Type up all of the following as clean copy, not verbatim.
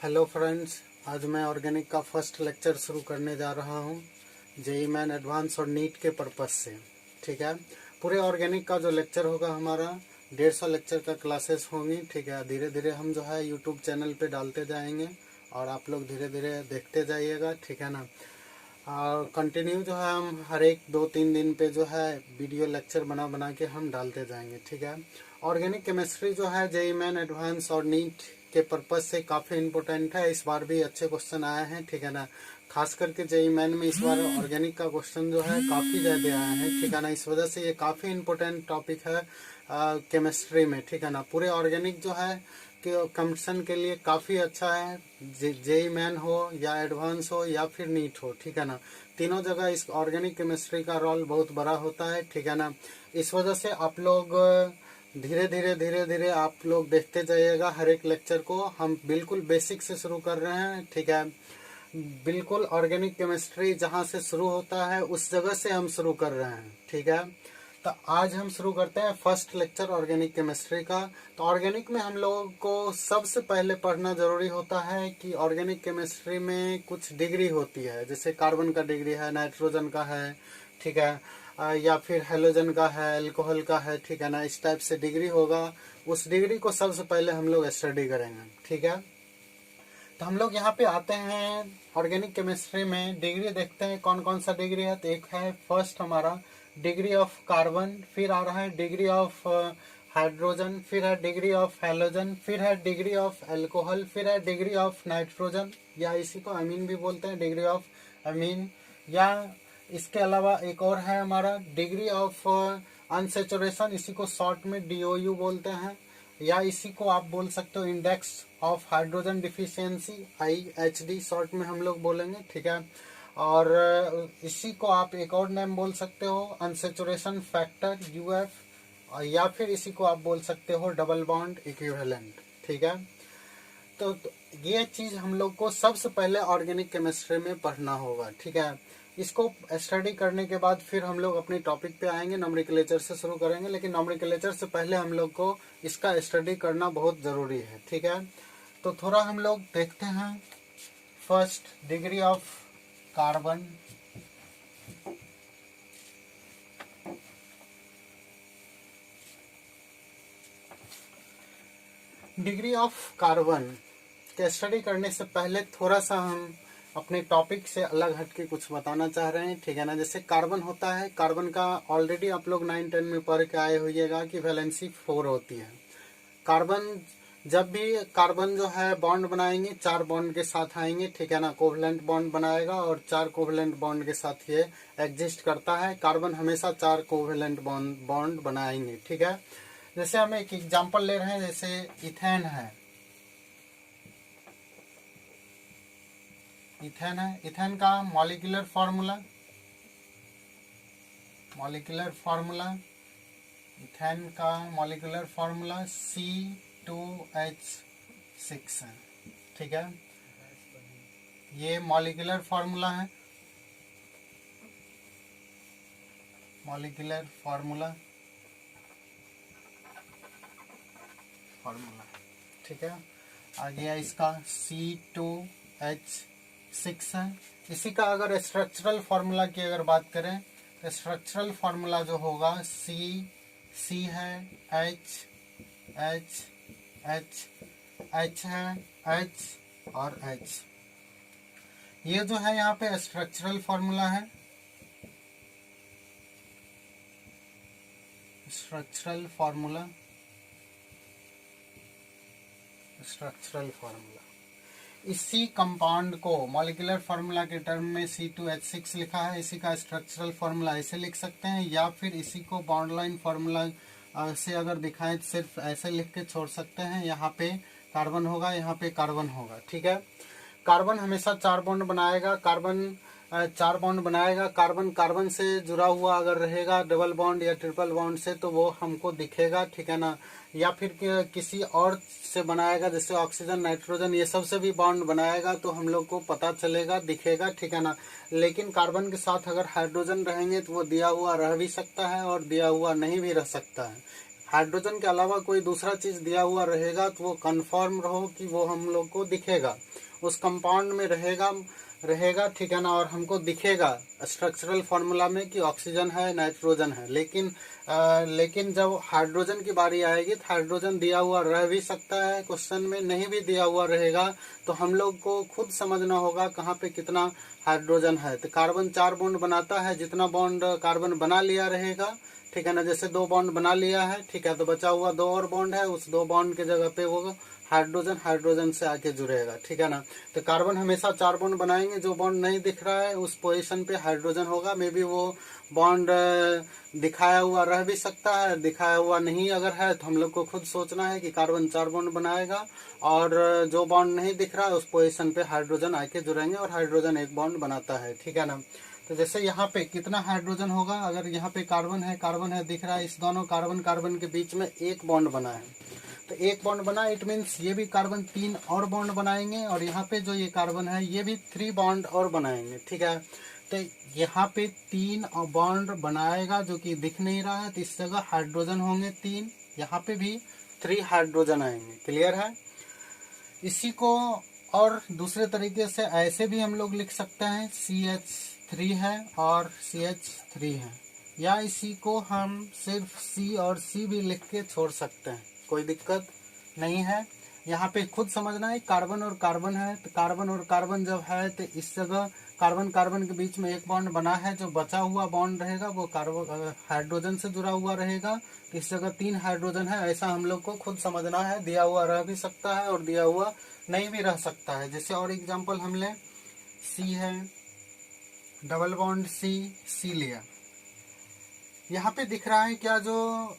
Hello friends, आज मैं organic का फर्स्ट लेक्चर शुरू करने जा रहा हूँ जेईई मेन एडवांस और नीट के पर्पस से। ठीक है, पूरे ऑर्गेनिक का जो लेक्चर होगा हमारा 150 लेक्चर का क्लासेस होंगी। ठीक है, धीरे धीरे हम जो है यूट्यूब चैनल पे डालते जाएंगे और आप लोग धीरे धीरे देखते जाइएगा। ठीक है ना। और कंटिन्यू जो है हम हर एक 2-3 दिन पे जो है वीडियो लेक्चर बना बना के हम डालते जाएंगे। ठीक है, ऑर्गेनिक केमिस्ट्री जो है जेईई मेन एडवांस और नीट के पर्पज से काफ़ी इम्पोर्टेंट है। इस बार भी अच्छे क्वेश्चन आए हैं। ठीक है ना, खास करके जेईई मेन में इस बार ऑर्गेनिक का क्वेश्चन जो है काफ़ी ज़्यादा आया है। ठीक है ना, इस वजह से ये काफ़ी इम्पोर्टेंट टॉपिक है केमिस्ट्री में। ठीक है ना, पूरे ऑर्गेनिक जो है कंपटीशन के लिए काफ़ी अच्छा है। जेईई मेन हो या एडवांस हो या फिर नीट हो, ठीक है ना, तीनों जगह इस ऑर्गेनिक केमिस्ट्री का रोल बहुत बड़ा होता है। ठीक है ना, इस वजह से आप लोग धीरे धीरे आप लोग देखते जाइएगा हर एक लेक्चर को। हम बिल्कुल बेसिक से शुरू कर रहे हैं। ठीक है, बिल्कुल ऑर्गेनिक केमिस्ट्री जहां से शुरू होता है उस जगह से हम शुरू कर रहे हैं। ठीक है, तो आज हम शुरू करते हैं फर्स्ट लेक्चर ऑर्गेनिक केमिस्ट्री का। तो ऑर्गेनिक में हम लोगों को सबसे पहले पढ़ना जरूरी होता है कि ऑर्गेनिक केमिस्ट्री में कुछ डिग्री होती है, जैसे कार्बन का डिग्री है, नाइट्रोजन का है, ठीक है, या फिर हेलोजन का है, अल्कोहल का है। ठीक है ना, इस टाइप से डिग्री होगा। उस डिग्री को सबसे पहले हम लोग स्टडी करेंगे। ठीक है, तो हम लोग यहाँ पे आते हैं ऑर्गेनिक केमिस्ट्री में डिग्री देखते हैं कौन कौन सा डिग्री है। तो एक है फर्स्ट हमारा डिग्री ऑफ कार्बन, फिर आ रहा है डिग्री ऑफ हाइड्रोजन, फिर है डिग्री ऑफ हेलोजन, फिर है डिग्री ऑफ अल्कोहल, फिर है डिग्री ऑफ नाइट्रोजन या इसी को अमीन भी बोलते हैं, डिग्री ऑफ अमीन। या इसके अलावा एक और है हमारा डिग्री ऑफ अनसेचुरेशन, इसी को शॉर्ट में DOU बोलते हैं, या इसी को आप बोल सकते हो index of hydrogen deficiency, IHD short में हम लोग बोलेंगे। ठीक है, और इसी को आप एक और नेम बोल सकते हो अनसेचुरेशन फैक्टर UF, या फिर इसी को आप बोल सकते हो डबल बॉन्ड इक्विवेलेंट। ठीक है, तो ये चीज हम लोग को सबसे पहले ऑर्गेनिक केमिस्ट्री में पढ़ना होगा। ठीक है, इसको स्टडी करने के बाद फिर हम लोग अपने टॉपिक पे आएंगे, नॉमेनक्लेचर से शुरू करेंगे, लेकिन नॉमेनक्लेचर से पहले हम लोग को इसका स्टडी करना बहुत जरूरी है। ठीक है, तो थोड़ा हम लोग देखते हैं first degree of carbon. Degree of carbon के स्टडी करने से पहले थोड़ा सा हम अपने टॉपिक से अलग हटके कुछ बताना चाह रहे हैं। ठीक है ना, जैसे कार्बन होता है, कार्बन का ऑलरेडी आप लोग 9-10 में पढ़ के आए होइएगा कि वैलेंसी 4 होती है। कार्बन जब भी कार्बन जो है बॉन्ड बनाएंगे 4 बॉन्ड के साथ आएंगे। ठीक है ना, कोवलेंट बॉन्ड बनाएगा और 4 कोवलेंट बॉन्ड के साथ ये एग्जिस्ट करता है। कार्बन हमेशा 4 कोवलेंट बॉन्ड बनाएंगे। ठीक है, जैसे हम एक एग्जांपल ले रहे हैं, जैसे इथेन है, इथेन का मॉलिक्यूलर फार्मूला इथेन का मॉलिक्यूलर फार्मूला C2H6 है। ठीक है, ये मॉलिक्यूलर फार्मूला है, मॉलिक्यूलर फार्मूला। ठीक है, आ गया इसका C2H6 है। इसी का अगर स्ट्रक्चरल फार्मूला की अगर बात करें तो स्ट्रक्चरल फार्मूला जो होगा C है, H है, H और H। ये जो है यहाँ पे स्ट्रक्चरल फार्मूला है, स्ट्रक्चरल फार्मूला। इसी कंपाउंड को मॉलिक्यूलर फार्मूला के टर्म में C2H6 लिखा है, इसी का स्ट्रक्चरल फार्मूला ऐसे लिख सकते हैं, या फिर इसी को बॉन्ड लाइन फार्मूला से अगर दिखाएं तो सिर्फ ऐसे लिख के छोड़ सकते हैं। यहाँ पे कार्बन होगा, यहाँ पे कार्बन होगा। ठीक है, कार्बन हमेशा 4 बॉन्ड बनाएगा, कार्बन 4 बॉन्ड बनाएगा। कार्बन कार्बन से जुड़ा हुआ अगर रहेगा डबल बॉन्ड या ट्रिपल बॉन्ड से तो वो हमको दिखेगा। ठीक है ना, या फिर किसी और से बनाएगा, जैसे ऑक्सीजन, नाइट्रोजन, ये सब से भी बॉन्ड बनाएगा तो हम लोग को पता चलेगा, दिखेगा। ठीक है ना, लेकिन कार्बन के साथ अगर हाइड्रोजन रहेंगे तो वो दिया हुआ रह भी सकता है और दिया हुआ नहीं भी रह सकता है। हाइड्रोजन के अलावा कोई दूसरा चीज दिया हुआ रहेगा तो वो कंफर्म रहो कि वो हम लोग को दिखेगा। उस कंपाउंड में रहेगा ठीक है ना, और हमको दिखेगा स्ट्रक्चरल फॉर्मूला में कि ऑक्सीजन है, नाइट्रोजन है। लेकिन जब हाइड्रोजन की बारी आएगी तो हाइड्रोजन दिया हुआ रह भी सकता है क्वेश्चन में, नहीं भी दिया हुआ रहेगा, तो हम लोग को खुद समझना होगा कहाँ पे कितना हाइड्रोजन है। तो कार्बन 4 बॉन्ड बनाता है, जितना बॉन्ड कार्बन बना लिया रहेगा ठीक है ना, जैसे 2 बॉन्ड बना लिया है ठीक है, तो बचा हुआ 2 और बॉन्ड है, उस 2 बॉन्ड के जगह पे वो हाइड्रोजन से आके जुड़ेगा ठीक है ना। तो कार्बन हमेशा 4 बॉन्ड बनाएंगे, जो बॉन्ड नहीं दिख रहा है उस पोजीशन पे हाइड्रोजन होगा। मे बी वो बॉन्ड दिखाया हुआ रह भी सकता है, दिखाया हुआ नहीं अगर है तो हम लोग को खुद सोचना है कि कार्बन 4 बॉन्ड बनाएगा, और जो बॉन्ड नहीं दिख रहा है उस पोजीशन पे हाइड्रोजन आके जुड़ेंगे, और हाइड्रोजन 1 बॉन्ड बनाता है ठीक है ना। तो जैसे यहाँ पे कितना हाइड्रोजन होगा, अगर यहाँ पे कार्बन है दिख रहा है, इस दोनों कार्बन के बीच में 1 बॉन्ड बना है, तो 1 बॉन्ड बना, इट मीन्स ये भी कार्बन 3 और बॉन्ड बनाएंगे, और यहाँ पे जो ये कार्बन है ये भी 3 बॉन्ड और बनाएंगे ठीक है। तो यहाँ पे 3 बॉन्ड बनाएगा जो कि दिख नहीं रहा है, तो इस जगह हाइड्रोजन होंगे 3, यहाँ पे भी 3 हाइड्रोजन आएंगे। क्लियर है। इसी को और दूसरे तरीके से ऐसे भी हम लोग लिख सकते हैं, CH3 है और CH3 है, या इसी को हम सिर्फ C और C भी लिख के छोड़ सकते हैं, कोई दिक्कत नहीं है। यहाँ पे खुद समझना है कार्बन और कार्बन है, तो कार्बन और कार्बन जब है तो इस जगह कार्बन के बीच में 1 बॉन्ड बना है, जो बचा हुआ बॉन्ड रहेगा वो हाइड्रोजन से जुड़ा हुआ रहेगा, तो इस जगह 3 हाइड्रोजन है, ऐसा हम लोग को खुद समझना है। दिया हुआ रह भी सकता है और दिया हुआ नहीं भी रह सकता है। जैसे और एग्जांपल हम लें, C है, डबल बॉन्ड C लिया, यहाँ पे दिख रहा है क्या, जो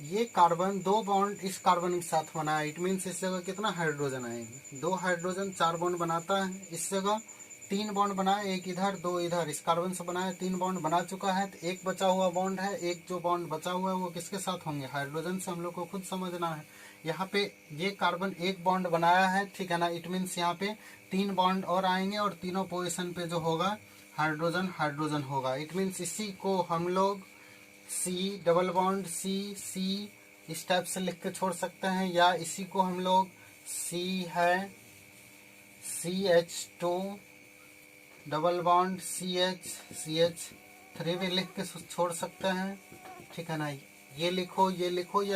ये कार्बन 2 बॉन्ड इस कार्बन के साथ बना है, इट मीन्स इस जगह कितना हाइड्रोजन आएंगे, 2 हाइड्रोजन 4 बॉन्ड बनाता है, इस जगह 3 बॉन्ड बनाए, 1 इधर 2 इधर, इस कार्बन से बनाया 3 बॉन्ड बना चुका है, तो 1 बचा हुआ बॉन्ड है, 1 जो बॉन्ड बचा हुआ है वो किसके साथ होंगे, हाइड्रोजन से। हम लोग को खुद समझना है। यहाँ पे ये कार्बन 1 बॉन्ड बनाया है ठीक है ना, इट मीन्स यहाँ पे 3 बॉन्ड और आएंगे, और तीनों पोजिशन पे जो होगा हाइड्रोजन होगा। इट मीन्स इसी को हम लोग C डबल बॉन्ड C इस टाइप से लिख के छोड़ सकते हैं, या इसी को हम लोग C है CH2 डबल बॉन्ड CH3 भी लिख के छोड़ सकते हैं ठीक है ना। ये लिखो या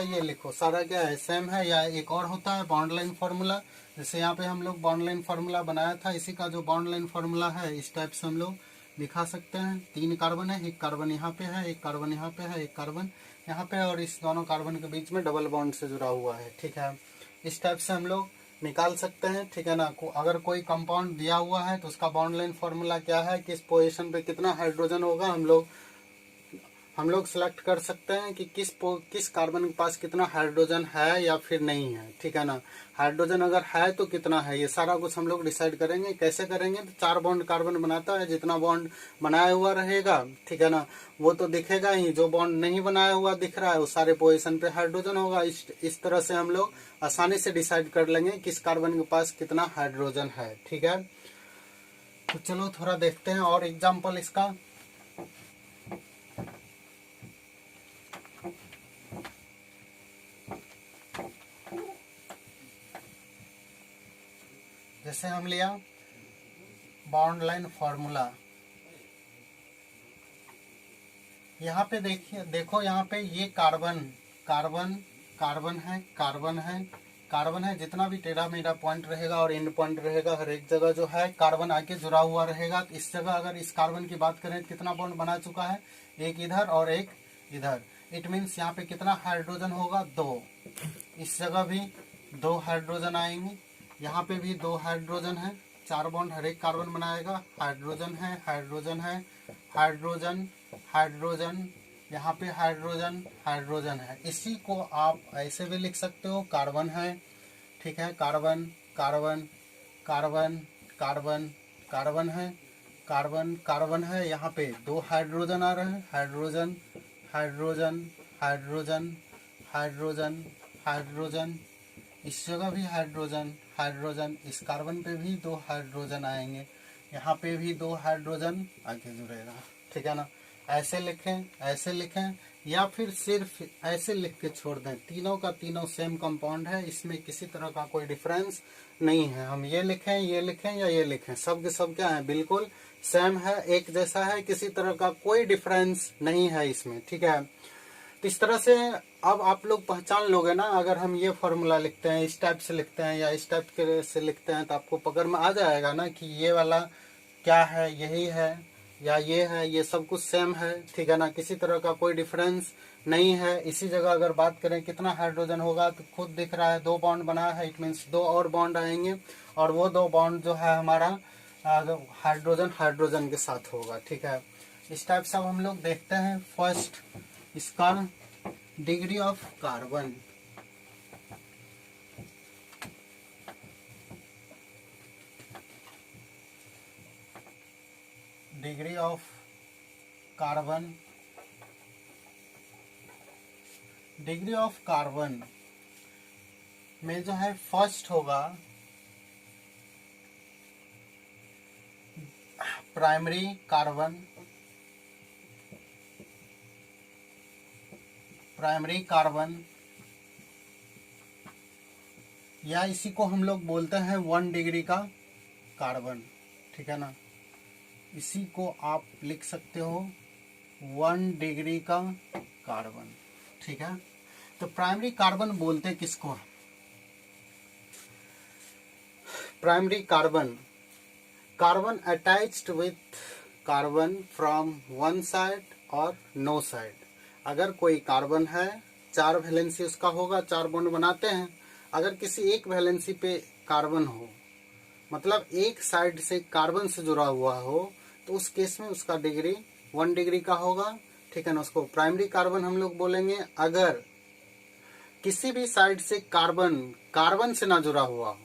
ये लिखो, सारा क्या है, सेम है। या एक और होता है बॉन्ड लाइन फार्मूला, जैसे यहाँ पे हम लोग बॉन्ड लाइन फार्मूला बनाया था, इसी का जो बॉन्ड लाइन फार्मूला है इस टाइप से हम लोग दिखा सकते हैं। 3 कार्बन है, 1 कार्बन यहाँ पे है, 1 कार्बन यहाँ पे है, 1 कार्बन यहाँ पे, और इस दोनों कार्बन के बीच में डबल बॉन्ड से जुड़ा हुआ है ठीक है। इस टाइप से हम लोग निकाल सकते हैं ठीक है ना। अगर कोई कंपाउंड दिया हुआ है तो उसका बॉन्ड लाइन फार्मूला क्या है, किस पोजीशन पे कितना हाइड्रोजन होगा, हम लोग सेलेक्ट कर सकते हैं कि किस कार्बन के पास कितना हाइड्रोजन है या फिर नहीं है ठीक है ना। हाइड्रोजन अगर है तो कितना है, ये सारा कुछ हम लोग डिसाइड करेंगे। कैसे करेंगे, तो 4 बॉन्ड कार्बन बनाता है, जितना बॉन्ड बनाया हुआ रहेगा ठीक है ना वो तो दिखेगा ही, जो बॉन्ड नहीं बनाया हुआ दिख रहा है उस सारे पोजीशन पे हाइड्रोजन होगा। इस तरह से हम लोग आसानी से डिसाइड कर लेंगे किस कार्बन के पास कितना हाइड्रोजन है ठीक है। तो चलो थोड़ा देखते हैं और एग्जाम्पल इसका। जैसे हम लिया बॉन्ड लाइन फॉर्मूला, यहाँ पे देखो यहाँ पे ये कार्बन है, जितना भी टेढ़ा मेढ़ा पॉइंट रहेगा और एंड पॉइंट रहेगा, हर एक जगह जो है कार्बन आके जुड़ा हुआ रहेगा। तो इस जगह अगर इस कार्बन की बात करें तो कितना बॉन्ड बना चुका है, 1 इधर और 1 इधर। इट मीन्स यहाँ पे कितना हाइड्रोजन होगा, 2। इस जगह भी 2 हाइड्रोजन आएंगे, यहाँ पे भी 2 हाइड्रोजन है, 4 बॉन्ड हर एक कार्बन बनाएगा, हाइड्रोजन, यहाँ पे हाइड्रोजन है। इसी को आप ऐसे भी लिख सकते हो, कार्बन है ठीक है, कार्बन है, यहाँ पे 2 हाइड्रोजन आ रहे हैं, हाइड्रोजन, इस जगह भी हाइड्रोजन, इस कार्बन पे भी 2 हाइड्रोजन आएंगे, यहाँ पे भी 2 हाइड्रोजन आके जुड़ेगा ठीक है ना। ऐसे लिखें या फिर सिर्फ ऐसे लिख के छोड़ दें, तीनों का तीनों सेम कंपाउंड है, इसमें किसी तरह का कोई डिफरेंस नहीं है। हम ये लिखें या ये लिखें, सब के सब क्या है, बिल्कुल सेम है, एक जैसा है, किसी तरह का कोई डिफरेंस नहीं है इसमें, ठीक है। तो इस तरह से अब आप लोग पहचान लोगे ना, अगर हम ये फॉर्मूला लिखते हैं, इस टाइप से लिखते हैं या इस टाइप के से लिखते हैं, तो आपको पकड़ में आ जाएगा ना कि ये वाला क्या है, यही है या ये है, ये सब कुछ सेम है, ठीक है ना, किसी तरह का कोई डिफरेंस नहीं है। इसी जगह अगर बात करें कितना हाइड्रोजन होगा, तो खुद दिख रहा है 2 बॉन्ड बना है, इट मीन्स 2 और बॉन्ड आएंगे, और वो 2 बॉन्ड जो है हमारा हाइड्रोजन हाइड्रोजन के साथ होगा, ठीक है। इस टाइप से अब हम लोग देखते हैं फर्स्ट इसका degree of carbon. Degree of carbon, degree of carbon में जो है फर्स्ट होगा प्राइमरी कार्बन, प्राइमरी कार्बन, या इसी को हम लोग बोलते हैं 1 डिग्री का कार्बन, ठीक है ना, इसी को आप लिख सकते हो 1 डिग्री का कार्बन, ठीक है। तो प्राइमरी कार्बन बोलते किसको, primary carbon, carbon attached with carbon from one side और नो साइड। अगर कोई कार्बन है, 4 वैलेंसी उसका होगा, 4 बॉन्ड बनाते हैं, अगर किसी एक वैलेंसी पे कार्बन हो, मतलब एक साइड से कार्बन से जुड़ा हुआ हो, तो उस केस में उसका डिग्री 1 डिग्री का होगा, ठीक है ना, उसको प्राइमरी कार्बन हम लोग बोलेंगे। अगर किसी भी साइड से कार्बन से ना जुड़ा हुआ हो,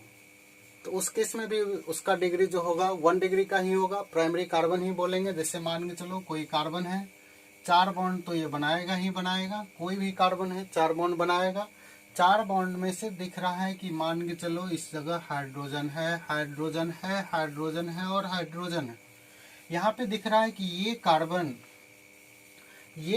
तो उस केस में भी उसका डिग्री जो होगा 1 डिग्री का ही होगा, प्राइमरी कार्बन ही बोलेंगे। जैसे मान के चलो कोई कार्बन है, 4 बॉन्ड तो ये बनाएगा ही बनाएगा, कोई भी कार्बन है 4 बॉन्ड बनाएगा, 4 बॉन्ड में से दिख रहा है कि मान के चलो इस जगह हाइड्रोजन है, हाइड्रोजन है, हाइड्रोजन है और हाइड्रोजन है। यहाँ पे दिख रहा है कि ये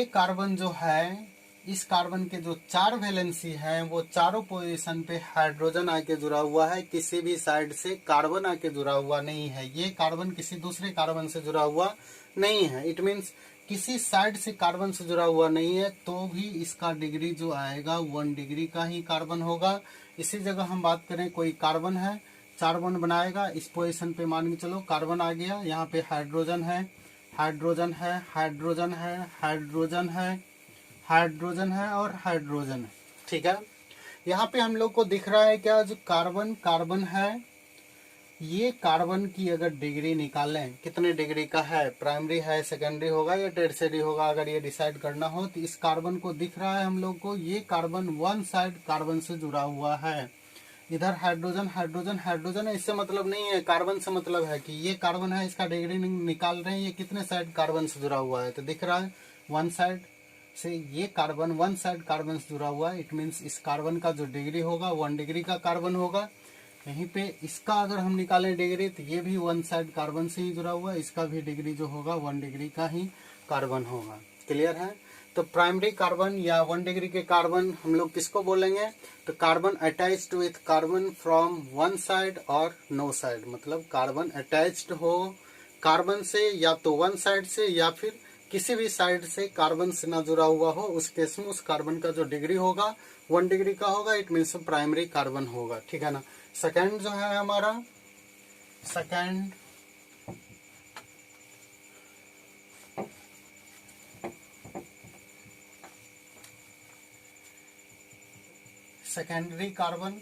कार्बन जो है, इस कार्बन के जो 4 वैलेंसी है, वो चारों पोजीशन पे हाइड्रोजन आके जुड़ा हुआ है, किसी भी साइड से कार्बन आके जुड़ा हुआ नहीं है। ये कार्बन किसी दूसरे कार्बन से जुड़ा हुआ नहीं है, इट मीन्स किसी साइड से कार्बन से जुड़ा हुआ नहीं है, तो भी इसका डिग्री जो आएगा 1 डिग्री का ही कार्बन होगा। इसी जगह हम बात करें, कोई कार्बन है, 4 बॉन्ड बनाएगा, इस पोजीशन पे मान के चलो कार्बन आ गया, यहाँ पे हाइड्रोजन है, हाइड्रोजन है, हाइड्रोजन है, हाइड्रोजन है, हाइड्रोजन है और हाइड्रोजन है, ठीक है। यहाँ पे हम लोग को दिख रहा है क्या, जो कार्बन है, ये कार्बन की अगर डिग्री निकालें कितने डिग्री का है, प्राइमरी है, सेकेंडरी होगा या टर्शियरी होगा, अगर ये डिसाइड करना हो, तो इस कार्बन को दिख रहा है हम लोग को, ये कार्बन 1 साइड कार्बन से जुड़ा हुआ है, इधर हाइड्रोजन हाइड्रोजन हाइड्रोजन है। इससे मतलब नहीं है, कार्बन से मतलब है कि ये कार्बन है, इसका डिग्री निकाल रहे हैं, ये कितने साइड कार्बन से जुड़ा हुआ है, तो दिख रहा है 1 साइड से, ये कार्बन 1 साइड कार्बन से जुड़ा हुआ है, इट मीन्स इस कार्बन का जो डिग्री होगा 1 डिग्री का कार्बन होगा। यहीं पे इसका अगर हम निकालें डिग्री, तो ये भी 1 साइड कार्बन से ही जुड़ा हुआ है, इसका भी डिग्री जो होगा 1 डिग्री का ही कार्बन होगा। क्लियर है। तो प्राइमरी कार्बन या 1 डिग्री के कार्बन हम लोग किसको बोलेंगे, तो carbon attached with carbon from 1 side और नो साइड, मतलब कार्बन अटैच्ड हो कार्बन से, या तो 1 साइड से या फिर किसी भी साइड से कार्बन से ना जुड़ा हुआ हो, उस केस में उस कार्बन का जो डिग्री होगा 1 डिग्री का होगा, इट मीन्स प्राइमरी कार्बन होगा, ठीक है ना। सेकेंड जो है हमारा, second secondary carbon,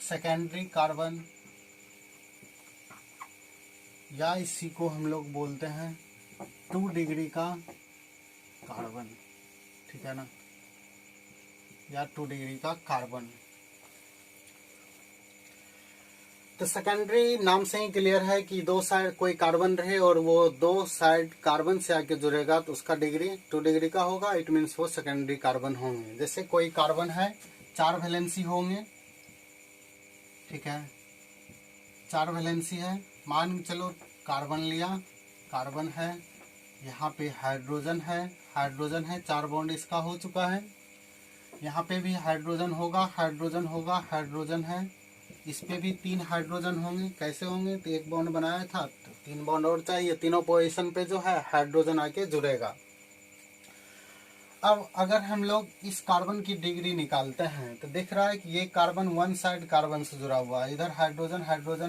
secondary carbon या इसी को हम लोग बोलते हैं 2 डिग्री का कार्बन, ठीक है ना, या 2 डिग्री का कार्बन। तो सेकेंडरी नाम से ही क्लियर है कि 2 साइड कोई कार्बन रहे और वो 2 साइड कार्बन से आके जुड़ेगा, तो उसका डिग्री 2 डिग्री का होगा, इट मीन्स वो सेकेंडरी कार्बन होंगे। जैसे कोई कार्बन है, 4 वैलेंसी होंगे, ठीक है, 4 वैलेंसी है, मान चलो कार्बन लिया, कार्बन है, यहाँ पे हाइड्रोजन है, 4 बॉन्ड इसका हो चुका है। यहाँ पे भी हाइड्रोजन होगा, हाइड्रोजन होगा, हाइड्रोजन है। इस पे भी 3 हाइड्रोजन होंगे। कैसे होंगे? तो 1 बॉन्ड बनाया था तो 3 बॉन्ड और चाहिए। तीनों पोजीशन पे जो है हाइड्रोजन आके जुड़ेगा। अब अगर हम लोग इस कार्बन की डिग्री निकालते हैं तो दिख रहा है कि ये कार्बन वन साइड कार्बन से जुड़ा हुआ है। इधर हाइड्रोजन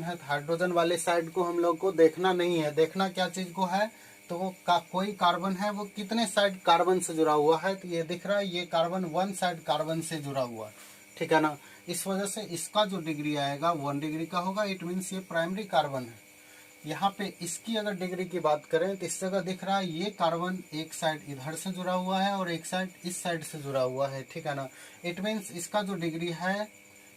है तो हाइड्रोजन वाले साइड को हम लोग को देखना नहीं है। देखना क्या चीज को है? तो वो कोई कार्बन है वो कितने साइड कार्बन से जुड़ा हुआ है। तो ये दिख रहा है ये कार्बन वन साइड कार्बन से जुड़ा हुआ है, ठीक है ना। इस वजह से इसका जो डिग्री आएगा 1 डिग्री का होगा। इट मीन्स ये प्राइमरी कार्बन है। यहाँ पे इसकी अगर डिग्री की बात करें तो इस जगह दिख रहा है ये कार्बन एक साइड इधर से जुड़ा हुआ है और एक साइड इस साइड से जुड़ा हुआ है, ठीक है ना। इट मीन्स इसका जो डिग्री है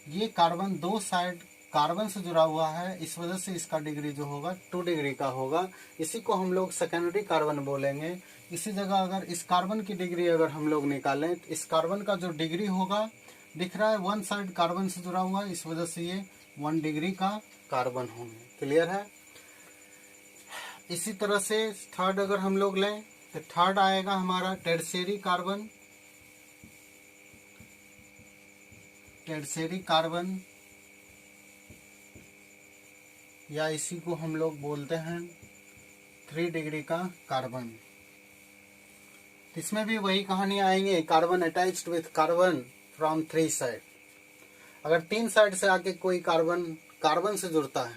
ये कार्बन 2 साइड कार्बन से जुड़ा हुआ है। इस वजह से इसका डिग्री जो होगा 2 डिग्री का होगा। इसी को हम लोग सेकेंडरी कार्बन बोलेंगे। इसी जगह अगर इस कार्बन की डिग्री अगर हम लोग निकालें तो इस कार्बन का जो डिग्री होगा दिख रहा है 1 साइड कार्बन से जुड़ा हुआ है। इस वजह से ये 1 डिग्री का कार्बन होंगे। क्लियर है? इसी तरह से थर्ड अगर हम लोग लें तो थर्ड आएगा हमारा टर्शियरी कार्बन। टर्शियरी कार्बन या इसी को हम लोग बोलते हैं 3 डिग्री का कार्बन। इसमें भी वही कहानी आएंगे, carbon attached with carbon from 3 side. अगर 3 साइड से आके कोई कार्बन से जुड़ता है,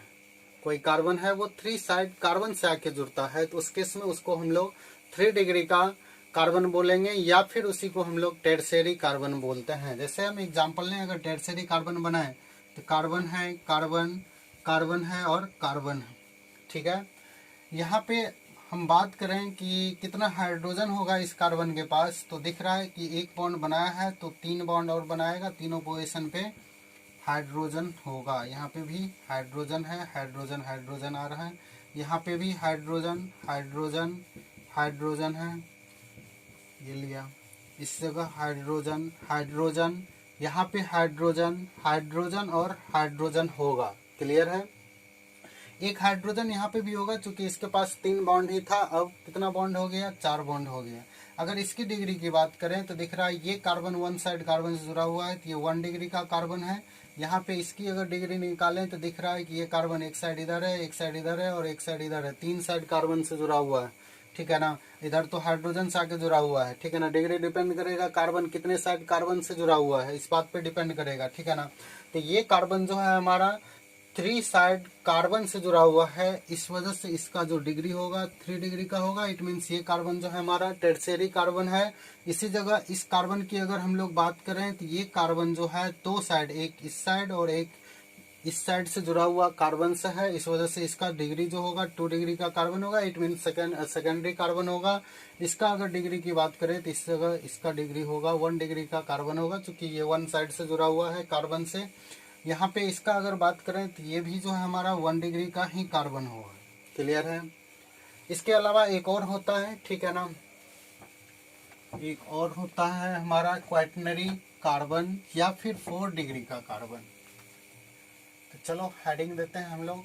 कोई कार्बन है वो 3 साइड कार्बन से आके जुड़ता है, तो उस केस में उसको हम लोग 3 डिग्री का कार्बन बोलेंगे या फिर उसी को हम लोग टर्शियरी कार्बन बोलते हैं। जैसे हम एग्जांपल लें, अगर टर्शियरी कार्बन बनाए तो कार्बन है, कार्बन है और कार्बन है, ठीक है। यहाँ पे हम बात करें कि कितना हाइड्रोजन होगा इस कार्बन के पास, तो दिख रहा है कि 1 बॉन्ड बनाया है तो 3 बॉन्ड और बनाएगा। तीनों पोजीशन पे हाइड्रोजन होगा। यहाँ पे भी हाइड्रोजन है, हाइड्रोजन आ रहा है। यहाँ पे भी हाइड्रोजन है, ये लिया। इस जगह हाइड्रोजन, यहाँ पे हाइड्रोजन और हाइड्रोजन होगा। क्लियर है? एक हाइड्रोजन यहाँ पे भी होगा, चूंकि इसके पास 3 बॉन्ड ही था, अब कितना बॉन्ड हो गया? 4 बॉन्ड हो गया। अगर इसकी डिग्री की बात करें तो दिख रहा है ये कार्बन 1 साइड कार्बन से जुड़ा हुआ है तो ये 1 डिग्री का कार्बन है। यहाँ पे इसकी अगर डिग्री निकालें तो दिख रहा है कि ये कार्बन एक साइड इधर है, एक साइड इधर है और एक साइड इधर है। 3 साइड कार्बन से जुड़ा हुआ है, ठीक है ना। इधर तो हाइड्रोजन से आके जुड़ा हुआ है, ठीक है ना। डिग्री डिपेंड करेगा कार्बन कितने साइड कार्बन से जुड़ा हुआ है, इस बात पे डिपेंड करेगा, ठीक है ना। तो ये कार्बन जो है हमारा 3 साइड कार्बन से जुड़ा हुआ है। इस वजह से इसका जो डिग्री होगा 3 डिग्री का होगा। इट मीन्स ये कार्बन जो है हमारा टर्शियरी कार्बन है। इसी जगह इस कार्बन की अगर हम लोग बात करें तो ये कार्बन जो है 2 साइड, एक इस साइड और एक इस साइड से जुड़ा हुआ कार्बन से है। इस वजह से इसका डिग्री जो होगा 2 डिग्री का कार्बन होगा। इट मीन्स सेकेंडरी कार्बन होगा। इसका अगर डिग्री की बात करें तो इस जगह इसका डिग्री होगा 1 डिग्री का कार्बन होगा, चूंकि ये 1 साइड से जुड़ा हुआ है कार्बन से। यहाँ पे इसका अगर बात करें तो ये भी जो है हमारा 1 डिग्री का ही कार्बन होगा। क्लियर है? इसके अलावा एक और होता है, ठीक है ना, एक और होता है हमारा क्वाटरनरी कार्बन या फिर 4 डिग्री का कार्बन। तो चलो हेडिंग देते हैं हम लोग,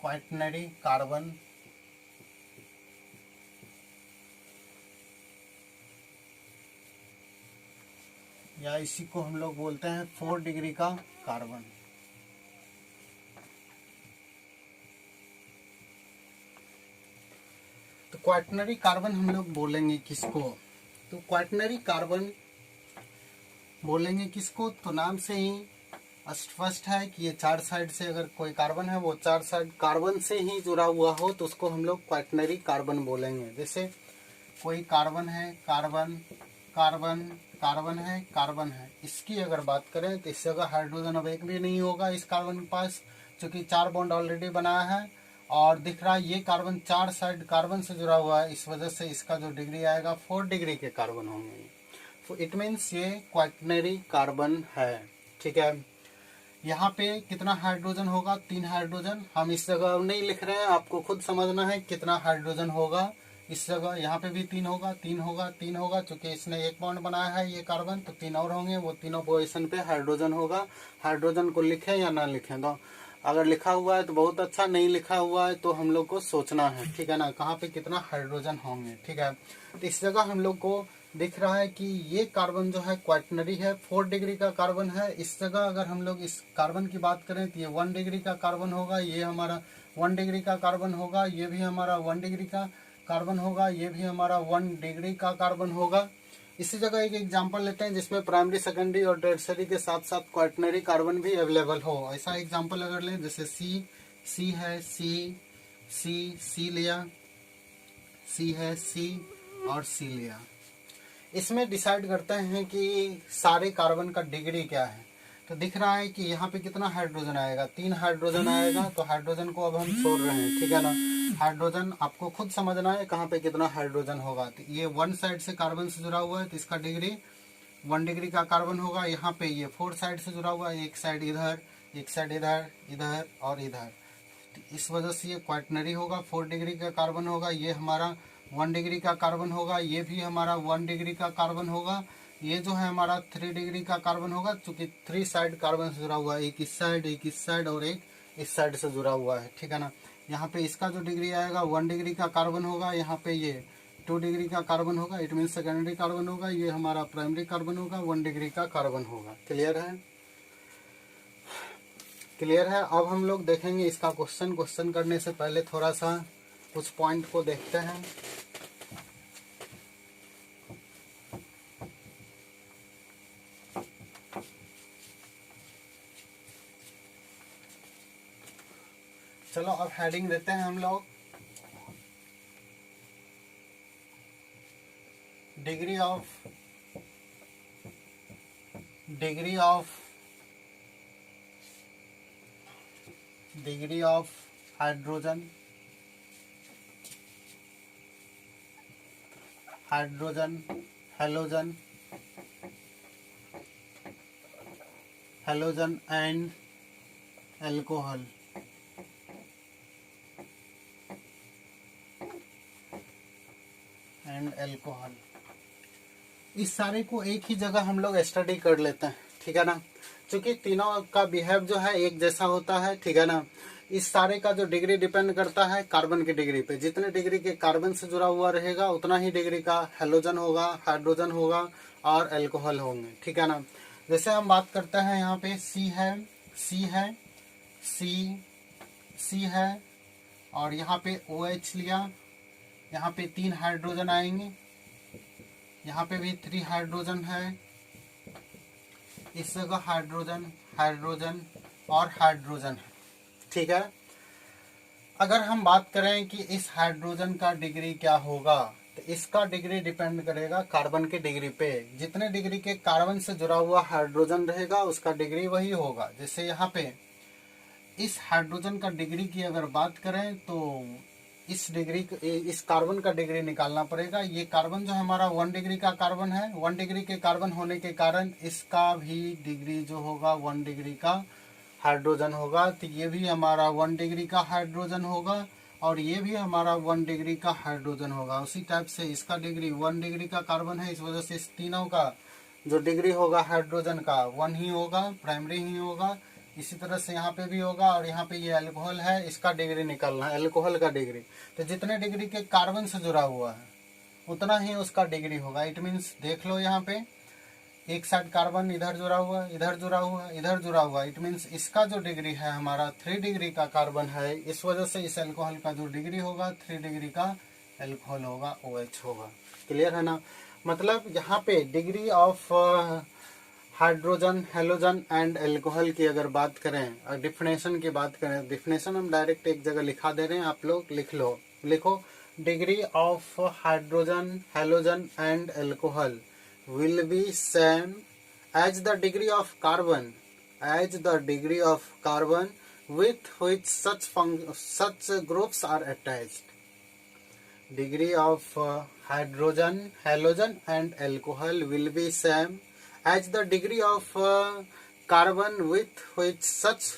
क्वाटरनरी कार्बन या इसी को हम लोग बोलते हैं 4 डिग्री का कार्बन। तो क्वाटरनरी कार्बन हम लोग बोलेंगे किसको? तो क्वाटरनरी कार्बन बोलेंगे किसको? तो नाम से ही स्पष्ट है कि ये 4 साइड से अगर कोई कार्बन है वो 4 साइड कार्बन से ही जुड़ा हुआ हो तो उसको हम लोग क्वाटरनरी कार्बन बोलेंगे। जैसे कोई कार्बन है, कार्बन है, इसकी अगर बात करें तो इस जगह हाइड्रोजन अब एक भी नहीं होगा इस कार्बन के पास, क्योंकि 4 बॉन्ड ऑलरेडी बनाया है। और दिख रहा है ये कार्बन 4 साइड कार्बन से जुड़ा हुआ है। इस वजह से इसका जो डिग्री आएगा 4 डिग्री के कार्बन होंगे। तो इट मीन्स ये क्वाटरनरी कार्बन है, ठीक है। यहाँ पे कितना हाइड्रोजन होगा? 3 हाइड्रोजन। हम इस जगह नहीं लिख रहे हैं, आपको खुद समझना है कितना हाइड्रोजन होगा। इस जगह यहाँ पे भी 3 होगा, 3 होगा, 3 होगा, चूंकि इसने एक बॉन्ड बनाया है ये कार्बन, तो 3 और होंगे, वो तीनों पोजीशन पे हाइड्रोजन होगा। हाइड्रोजन को लिखें या ना लिखें, तो अगर लिखा हुआ है तो बहुत अच्छा, नहीं लिखा हुआ है तो हम लोग को सोचना है, ठीक है ना, कहाँ पे कितना हाइड्रोजन होंगे, ठीक है। तो इस जगह हम लोग को दिख रहा है कि ये कार्बन जो है क्वाटनरी है, 4 डिग्री का कार्बन है। इस जगह अगर हम लोग इस कार्बन की बात करें तो ये 1 डिग्री का कार्बन होगा, ये हमारा 1 डिग्री का कार्बन होगा, ये भी हमारा 1 डिग्री का कार्बन होगा, ये भी हमारा 1 डिग्री का कार्बन होगा। इसी जगह एक एग्जांपल लेते हैं जिसमें प्राइमरी, सेकेंडरी और टर्सरी के साथ साथ क्वाटनरी कार्बन भी अवेलेबल हो। ऐसा एग्जांपल अगर लें, जैसे सी है, सी लिया, सी है, सी और सी लिया। इसमें डिसाइड करते हैं कि सारे कार्बन का डिग्री क्या है। तो दिख रहा है कि यहाँ पे कितना हाइड्रोजन आएगा, 3 हाइड्रोजन आएगा। तो हाइड्रोजन को अब हम छोड़ रहे हैं, ठीक है ना। हाइड्रोजन आपको खुद समझना है कहाँ पे कितना हाइड्रोजन होगा। तो ये 1 साइड से कार्बन से जुड़ा हुआ है, तो इसका डिग्री 1 डिग्री का कार्बन होगा। यहाँ पे ये 4 साइड से जुड़ा हुआ है, एक साइड इधर, एक साइड इधर, इधर और इधर। तो इस वजह से ये क्वाटनरी होगा, 4 डिग्री का कार्बन होगा। ये हमारा 1 डिग्री का कार्बन होगा, ये भी हमारा 1 डिग्री का कार्बन होगा। ये जो है हमारा 3 डिग्री का कार्बन होगा, चूंकि 3 साइड कार्बन से जुड़ा हुआ है, एक इस साइड, एक इस साइड और एक इस साइड से जुड़ा हुआ है, ठीक है ना। यहाँ पे इसका जो डिग्री आएगा 1 डिग्री का कार्बन होगा, यहाँ पे ये 2 डिग्री का कार्बन होगा, इट मीन सेकेंडरी कार्बन होगा। ये हमारा प्राइमरी कार्बन होगा, 1 डिग्री का कार्बन होगा। क्लियर है, क्लियर है। अब हम लोग देखेंगे इसका क्वेश्चन करने से पहले थोड़ा सा कुछ पॉइंट को देखते हैं। चलो अब हेडिंग देते हैं हम लोग, degree of hydrogen halogen and alcohol. इस सारे को एक ही जगह हम लोग स्टडी कर लेते हैं, ठीक है ना, क्योंकि तीनों का बिहेव जो है एक जैसा होता है, ठीक है ना। इस सारे का जो डिग्री डिपेंड करता है कार्बन की डिग्री पे। जितने डिग्री के कार्बन से जुड़ा हुआ रहेगा उतना ही डिग्री का हेलोजन होगा, हाइड्रोजन होगा और एल्कोहल होंगे, ठीक है ना। जैसे हम बात करते हैं, यहाँ पे सी है और यहाँ पे OH लिया, यहाँ पे 3 हाइड्रोजन आएंगे, यहाँ पे भी 3 हाइड्रोजन है, इस जगह हाइड्रोजन और हाइड्रोजन है, ठीक है। अगर हम बात करें कि इस हाइड्रोजन का डिग्री क्या होगा, तो इसका डिग्री डिपेंड करेगा कार्बन के डिग्री पे। जितने डिग्री के कार्बन से जुड़ा हुआ हाइड्रोजन रहेगा उसका डिग्री वही होगा। जैसे यहाँ पे इस हाइड्रोजन का डिग्री की अगर बात करें तो इस कार्बन का डिग्री निकालना पड़ेगा। ये कार्बन जो हमारा 1 डिग्री का कार्बन है, 1 डिग्री के कार्बन होने के कारण इसका भी डिग्री जो होगा 1 डिग्री का हाइड्रोजन होगा। तो ये भी हमारा 1 डिग्री का हाइड्रोजन होगा और ये भी हमारा 1 डिग्री का हाइड्रोजन होगा। उसी टाइप से इसका डिग्री 1 डिग्री का कार्बन है, इस वजह से इस तीनों का जो डिग्री होगा हाइड्रोजन का 1 ही होगा, प्राइमरी ही होगा। इसी तरह से यहाँ पे भी होगा और यहाँ पे ये अल्कोहल है, इसका डिग्री निकालना है, अल्कोहल का डिग्री। तो जितने डिग्री के कार्बन से जुड़ा हुआ है उतना ही उसका डिग्री होगा। इट मीन्स देख लो, यहाँ पे एक साइड कार्बन इधर जुड़ा हुआ, इधर जुड़ा हुआ, इधर जुड़ा हुआ, इट मीन्स इसका जो डिग्री है हमारा 3 डिग्री का कार्बन है। इस वजह से इस अल्कोहल का जो डिग्री होगा 3 डिग्री का अल्कोहल होगा, OH होगा। क्लियर है ना। मतलब यहाँ पे degree of hydrogen, halogen and alcohol की अगर बात करें, डिफिनेशन की बात करें, डिफिनेशन हम डायरेक्ट एक जगह लिखा दे रहे हैं, आप लोग लिखो degree of hydrogen, halogen and alcohol will be same as the degree of carbon with which such groups are attached. Degree of hydrogen, halogen and alcohol will be same as the degree of carbon with which such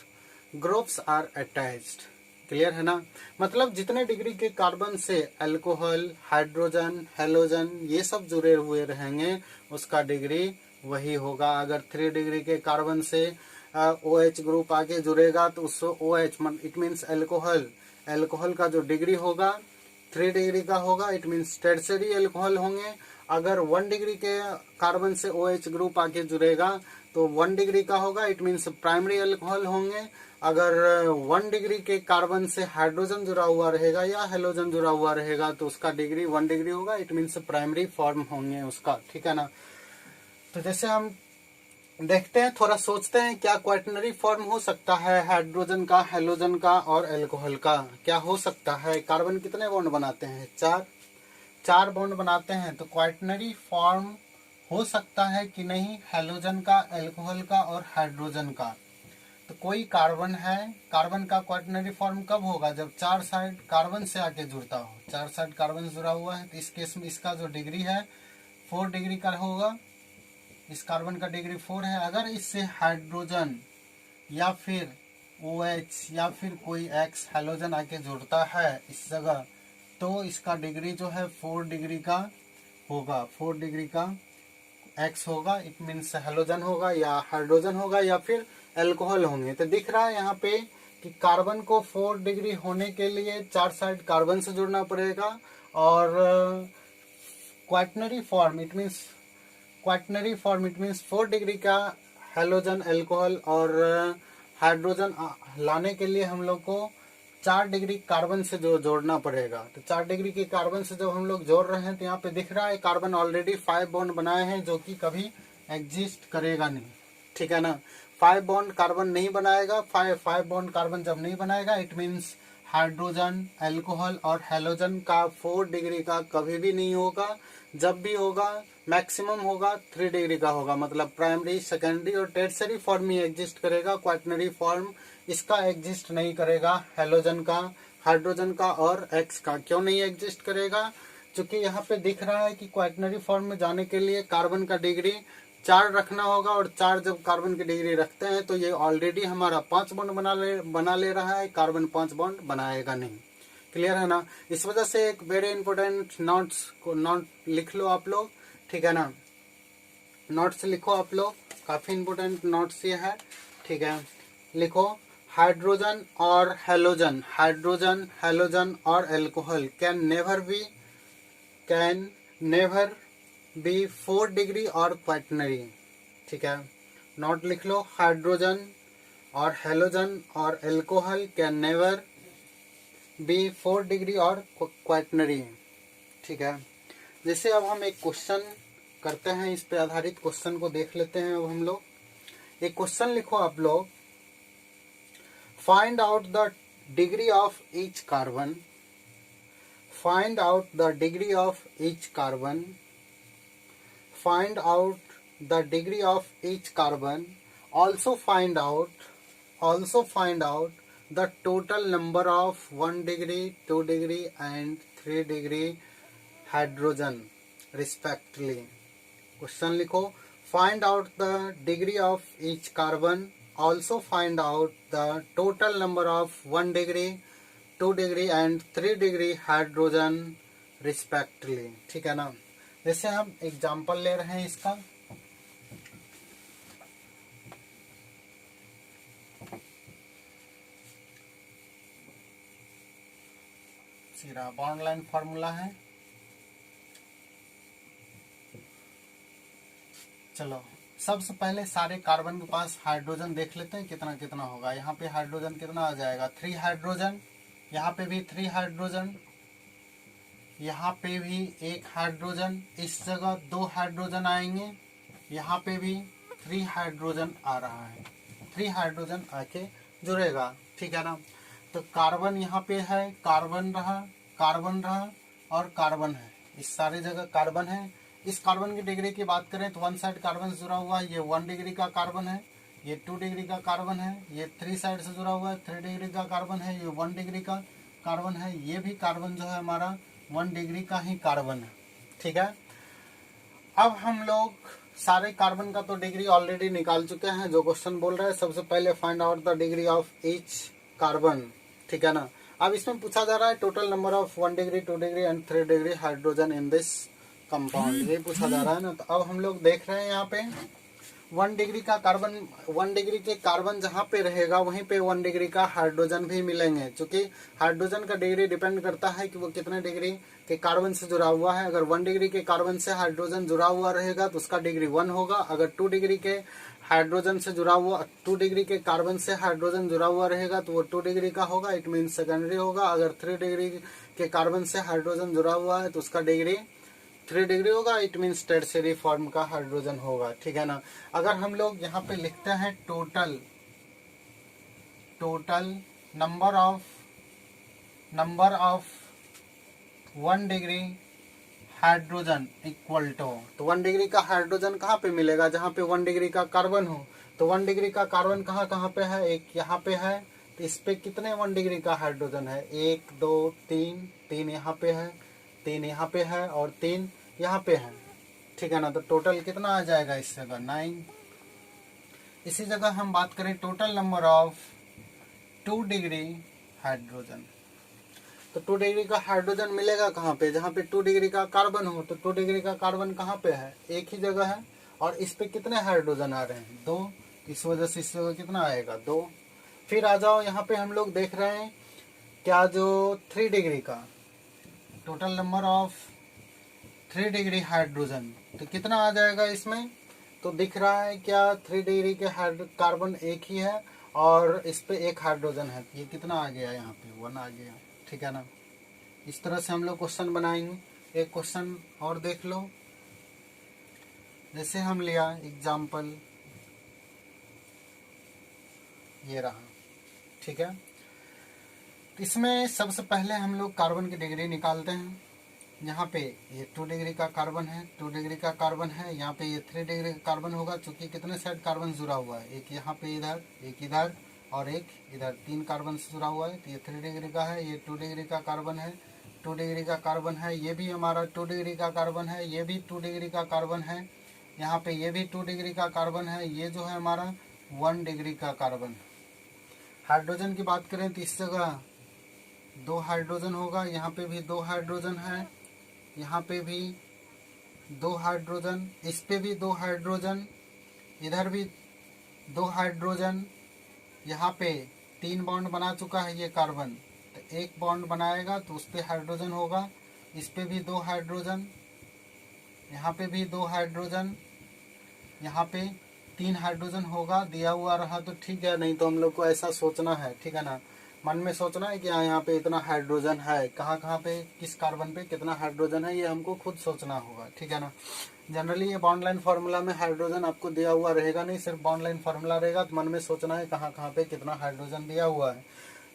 groups are attached. Clear है ना। मतलब जितने degree के carbon से alcohol, hydrogen, halogen ये सब जुड़े हुए रहेंगे उसका डिग्री वही होगा। अगर 3 डिग्री के कार्बन से OH ग्रुप आगे जुड़ेगा तो उस OH इट मीन्स अल्कोहल का जो डिग्री होगा 3 डिग्री का होगा, इट मीन्स टर्शियरी अल्कोहल होंगे। अगर 1 डिग्री के कार्बन से OH ग्रुप आके जुड़ेगा तो 1 डिग्री का होगा, इट मीन्स प्राइमरी अल्कोहल होंगे। अगर 1 डिग्री के कार्बन से हाइड्रोजन जुड़ा हुआ रहेगा या हेलोजन जुड़ा हुआ रहेगा तो उसका डिग्री 1 डिग्री होगा, इट मीन्स प्राइमरी फॉर्म होंगे उसका, ठीक है ना। तो जैसे हम देखते हैं, थोड़ा सोचते हैं, क्या क्वाटरनरी फॉर्म हो सकता है हाइड्रोजन का, हेलोजन का और अल्कोहल का? क्या हो सकता है? कार्बन कितने बॉन्ड बनाते हैं? 4 बॉन्ड बनाते हैं। तो क्वाटरनरी फॉर्म हो सकता है कि नहीं हेलोजन का, अल्कोहल का और हाइड्रोजन का? तो कोई कार्बन है, कार्बन का क्वाटरनरी फॉर्म कब होगा? जब 4 साइड कार्बन से आके जुड़ता हो। 4 साइड कार्बन से जुड़ा हुआ है तो इस केस में इसका जो डिग्री है 4 डिग्री का होगा। इस कार्बन का डिग्री 4 है। अगर इससे हाइड्रोजन या फिर OH या फिर कोई X हेलोजन आके जुड़ता है इस जगह तो इसका डिग्री जो है 4 डिग्री का होगा। 4 डिग्री का X होगा, इट मीन्स हेलोजन होगा या हाइड्रोजन होगा या फिर अल्कोहल होंगे। तो दिख रहा है यहाँ पे कि कार्बन को 4 डिग्री होने के लिए 4 साइड कार्बन से जुड़ना पड़ेगा और quaternary form it means 4 degree का हेलोजन, अल्कोहल और हाइड्रोजन लाने के लिए हम लोग को 4 डिग्री कार्बन से जो जोड़ना पड़ेगा। तो 4 डिग्री के कार्बन से जब हम लोग जोड़ रहे हैं तो यहाँ पे दिख रहा है कार्बन ऑलरेडी 5 बॉन्ड बनाए हैं जो कि कभी एग्जिस्ट करेगा नहीं, ठीक है ना। 5 बॉन्ड कार्बन नहीं बनाएगा। 5 बॉन्ड कार्बन जब नहीं बनाएगा इट मीन्स हाइड्रोजन, अल्कोहल और हेलोजन का 4 डिग्री का कभी भी नहीं होगा। जब भी होगा मैक्सिमम होगा 3 डिग्री का होगा। मतलब प्राइमरी, सेकेंडरी और टर्शियरी फॉर्म में एग्जिस्ट करेगा, क्वाटरनरी फॉर्म इसका एग्जिस्ट नहीं करेगा। हेलोजन का, हाइड्रोजन का और X का क्यों नहीं एग्जिस्ट करेगा? क्योंकि यहाँ पे दिख रहा है कि क्वाटरनरी फॉर्म में जाने के लिए कार्बन का डिग्री 4 रखना होगा और 4 जब कार्बन की डिग्री रखते हैं तो ये ऑलरेडी हमारा 5 बॉन्ड बना ले रहा है, कार्बन 5 बॉन्ड बनाएगा नहीं। क्लियर है ना। इस वजह से एक वेरी इंपॉर्टेंट नोट लिख लो आप लोग, ठीक है ना। नोट्स लिखो आप लोग, काफी इंपॉर्टेंट नोट्स ये है, ठीक है। लिखो हाइड्रोजन और हेलोजन, हाइड्रोजन, हेलोजन और alcohol can never be 4 degree और क्वाटरनरी, ठीक है। नोट लिख लो, हाइड्रोजन और हेलोजन और alcohol can never be 4 degree और क्वाटरनरी, ठीक है। जैसे अब हम एक क्वेश्चन करते हैं, इस पे आधारित क्वेश्चन को देख लेते हैं। अब हम लोग एक क्वेश्चन लिखो आप लोग, find out the degree of each carbon, find out the degree of each carbon, find out the degree of each carbon, also find out the total number of 1 degree, 2 degree and 3 degree hydrogen respectively. Question लिखो, find out the degree of each carbon, also find out the total number of 1 degree, 2 degree and 3 degree hydrogen respectively, ठीक है ना। जैसे हम example ले रहे हैं इसका, सीधा बॉन्ड लाइन फार्मूला है। चलो सबसे पहले सारे कार्बन के पास हाइड्रोजन देख लेते हैं कितना कितना होगा। यहाँ पे हाइड्रोजन कितना आ जाएगा? 3 हाइड्रोजन, यहाँ पे भी 3 हाइड्रोजन, यहाँ पे भी 1 हाइड्रोजन, इस जगह 2 हाइड्रोजन आएंगे, यहाँ पे भी 3 हाइड्रोजन आ रहा है, 3 हाइड्रोजन आके जुड़ेगा, ठीक है ना। तो कार्बन यहाँ पे है, कार्बन रहा और कार्बन है, इस सारे जगह कार्बन है। इस कार्बन की डिग्री की बात करें तो 1 साइड कार्बन से जुड़ा हुआ है, ये 1 डिग्री का कार्बन है, ये 2 डिग्री का कार्बन है, ये 3 साइड से जुड़ा हुआ है, 3 डिग्री का कार्बन है, ये 1 डिग्री का कार्बन है, ये भी कार्बन जो है हमारा 1 डिग्री का ही कार्बन है, ठीक है। अब हम लोग सारे कार्बन का तो डिग्री ऑलरेडी निकाल चुके हैं। जो क्वेश्चन बोल रहा है सबसे पहले find out the degree of each carbon, ठीक है ना। अब इसमें पूछा जा रहा है total number of 1 degree 2 degree and 3 degree hydrogen in this compound, ये पूछा जा रहा है ना। तो अब हम लोग देख रहे हैं यहाँ पे 1 डिग्री का कार्बन, 1 डिग्री के कार्बन जहाँ पे रहेगा वहीं पे 1 डिग्री का हाइड्रोजन भी मिलेंगे, क्योंकि हाइड्रोजन का डिग्री डिपेंड करता है कि वो कितने डिग्री के कार्बन से जुड़ा हुआ है। अगर 1 डिग्री के कार्बन से हाइड्रोजन जुड़ा हुआ रहेगा तो उसका डिग्री 1 होगा। अगर 2 डिग्री के हाइड्रोजन से जुड़ा हुआ 2 डिग्री के कार्बन से हाइड्रोजन जुड़ा हुआ रहेगा तो वो 2 डिग्री का होगा, इट मीन सेकेंडरी होगा। अगर 3 डिग्री के कार्बन से हाइड्रोजन जुड़ा हुआ है तो उसका डिग्री 3 डिग्री होगा, इट मीन्स टर्शियरी फॉर्म का हाइड्रोजन होगा, ठीक है ना। अगर हम लोग यहाँ पे लिखते हैं total number of 1 degree hydrogen equal to, तो 1 डिग्री का हाइड्रोजन कहाँ पे मिलेगा, जहाँ पे 1 डिग्री का कार्बन हो। तो 1 डिग्री का कार्बन कहाँ कहाँ पे है, एक यहाँ पे है, तो इस पे कितने 1 डिग्री का हाइड्रोजन है, 1 2 3, 3 यहाँ पे है, 3 यहाँ पे है और 3 यहाँ पे है, ठीक है ना। तो टोटल कितना आ जाएगा इस जगह 9। इसी जगह हम बात करें total number of 2 degree hydrogen, तो 2 डिग्री का हाइड्रोजन मिलेगा कहाँ पे, जहाँ पे 2 डिग्री का कार्बन हो। तो 2 डिग्री का कार्बन कहाँ पे है, एक ही जगह है, और इस पे कितने हाइड्रोजन आ रहे हैं 2, इस वजह से इस जगह कितना आएगा 2। फिर आ जाओ यहाँ पे हम लोग देख रहे हैं क्या, जो 3 डिग्री का total number of 3 degree hydrogen, तो कितना आ जाएगा इसमें, तो दिख रहा है क्या 3 डिग्री के कार्बन एक ही है और इस पे एक हाइड्रोजन है, ये कितना आ गया यहाँ पे 1 आ गया, ठीक है ना। इस तरह से हम लोग क्वेश्चन बनाएंगे। एक क्वेश्चन और देख लो, जैसे हम लिया एग्जाम्पल ये रहा, ठीक है। इसमें सबसे पहले हम लोग कार्बन की डिग्री निकालते हैं। यहाँ पे ये 2 डिग्री का कार्बन है, 2 डिग्री का कार्बन है, यहाँ पे ये 3 डिग्री का कार्बन होगा, चूंकि कितने साइड कार्बन जुड़ा हुआ है, एक यहाँ पे इधर, एक इधर और एक इधर, 3 कार्बन से जुड़ा हुआ है, तो ये 3 डिग्री का है। ये 2 डिग्री का कार्बन है, 2 डिग्री का कार्बन है, ये भी हमारा 2 डिग्री का कार्बन है, ये भी 2 डिग्री का कार्बन है, यहाँ पे ये भी 2 डिग्री का कार्बन है, ये जो है हमारा 1 डिग्री का कार्बन। हाइड्रोजन की बात करें तो इस जगह 2 हाइड्रोजन होगा, यहाँ पे भी 2 हाइड्रोजन है, यहाँ पे भी 2 हाइड्रोजन, इस पे भी 2 हाइड्रोजन, इधर भी 2 हाइड्रोजन, यहाँ पे 3 बॉन्ड बना चुका है ये कार्बन, तो एक बॉन्ड बनाएगा तो उस पे हाइड्रोजन होगा, इस पे भी 2 हाइड्रोजन, यहाँ पे भी 2 हाइड्रोजन, यहाँ पे 3 हाइड्रोजन होगा। दिया हुआ रहा तो ठीक है, नहीं तो हम लोग को ऐसा सोचना है, ठीक है ना, मन में सोचना है कि हाँ यहाँ पे इतना हाइड्रोजन है, कहाँ कहाँ पे किस कार्बन पे कितना हाइड्रोजन है, ये हमको खुद सोचना होगा, ठीक है ना। जनरली ये बॉन्ड लाइन फार्मूला में हाइड्रोजन आपको दिया हुआ रहेगा नहीं, सिर्फ बॉन्ड लाइन फार्मूला रहेगा, तो मन में सोचना है कहाँ कहाँ पे कितना हाइड्रोजन दिया हुआ है।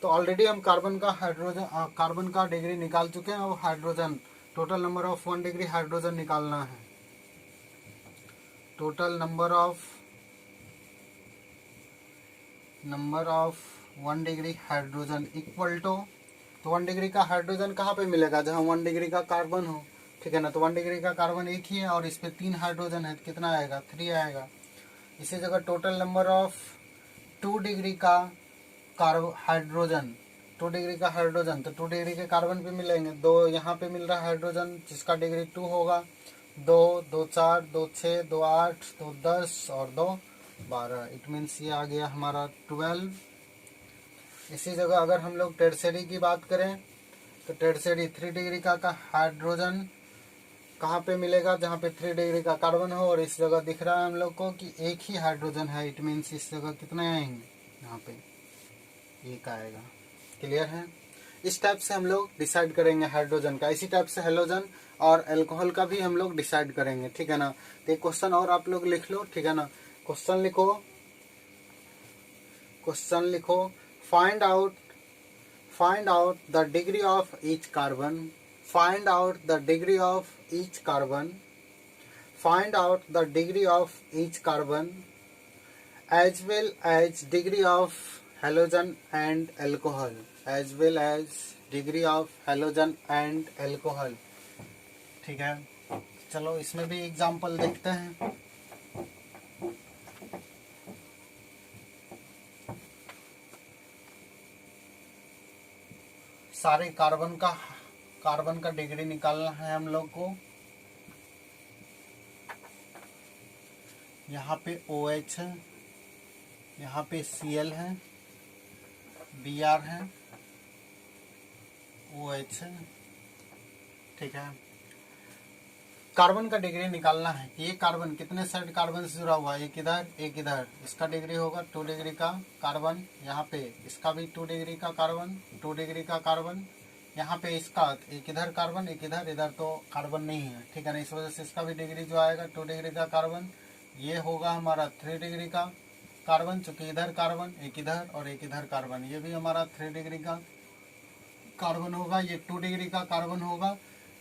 तो ऑलरेडी हम कार्बन का डिग्री निकाल चुके हैं, और hydrogen total number of 1 degree hydrogen निकालना है। Total number of 1 degree hydrogen equal to, तो 1 डिग्री का हाइड्रोजन कहाँ पे मिलेगा, जहाँ 1 डिग्री का कार्बन हो, ठीक है ना। तो 1 डिग्री का कार्बन एक ही है और इस पे 3 हाइड्रोजन है, तो कितना आएगा 3 आएगा। इसी जगह टोटल नंबर ऑफ 2 डिग्री का हाइड्रोजन, 2 डिग्री का हाइड्रोजन, तो 2 डिग्री के कार्बन पे मिलेंगे, 2 यहाँ पे मिल रहा है हाइड्रोजन जिसका डिग्री 2 होगा, 2 2 4 2 6 2 8 2 10 और 2 12, इट मीन्स ये आ गया हमारा 12। इसी जगह अगर हम लोग टर्शियरी की बात करें तो टर्शियरी 3 डिग्री का हाइड्रोजन कहाँ पे मिलेगा, जहाँ पे 3 डिग्री का कार्बन हो, और इस जगह दिख रहा है हम लोग को कि एक ही हाइड्रोजन है, इट मीन्स इस जगह कितने आएंगे, यहाँ पे एक आएगा। क्लियर है। इस टाइप से हम लोग डिसाइड करेंगे हाइड्रोजन का, इसी टाइप से हेलोजन और अल्कोहल का भी हम लोग डिसाइड करेंगे, ठीक है ना। तो एक क्वेश्चन और आप लोग लिख लो, ठीक है ना। क्वेश्चन लिखो, find out the degree of each carbon, find out the degree of each carbon, find out the degree of each carbon as well as degree of halogen and alcohol, as well as degree of halogen and alcohol, ठीक है। चलो इसमें भी example देखते हैं। सारे carbon का degree निकालना है हम लोग को। यहाँ पे OH है, यहाँ पे Cl है, Br है, OH है, ठीक है। कार्बन का डिग्री निकालना है कि ये कार्बन कितने साइड कार्बन से जुड़ा हुआ है, एक इधर एक इधर। इसका डिग्री होगा 2 डिग्री का कार्बन, यहाँ पे इसका भी 2 डिग्री का कार्बन, 2 डिग्री का कार्बन, यहाँ पे इसका एक इधर कार्बन एक इधर, इधर तो कार्बन नहीं है, ठीक है ना। इस वजह से इसका भी डिग्री जो आएगा 2 डिग्री का कार्बन। ये होगा हमारा 3 डिग्री का कार्बन, चूंकि इधर कार्बन एक इधर और एक इधर कार्बन। ये भी हमारा 3 डिग्री का कार्बन होगा। ये 2 डिग्री का कार्बन होगा,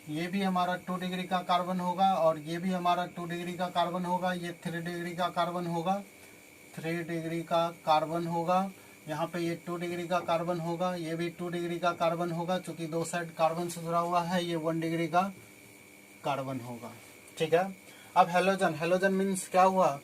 ये भी हमारा 2 डिग्री का कार्बन होगा, और ये भी हमारा 2 डिग्री का कार्बन होगा। ये 3 डिग्री का कार्बन होगा, 3 डिग्री का कार्बन होगा। यहाँ पे ये 2 डिग्री का कार्बन होगा, ये भी 2 डिग्री का कार्बन होगा, चूंकि 2 साइड कार्बन से जुड़ा हुआ है। ये 1 डिग्री का कार्बन होगा, ठीक है। अब हेलोजन, हेलोजन मीन्स क्या हुआ,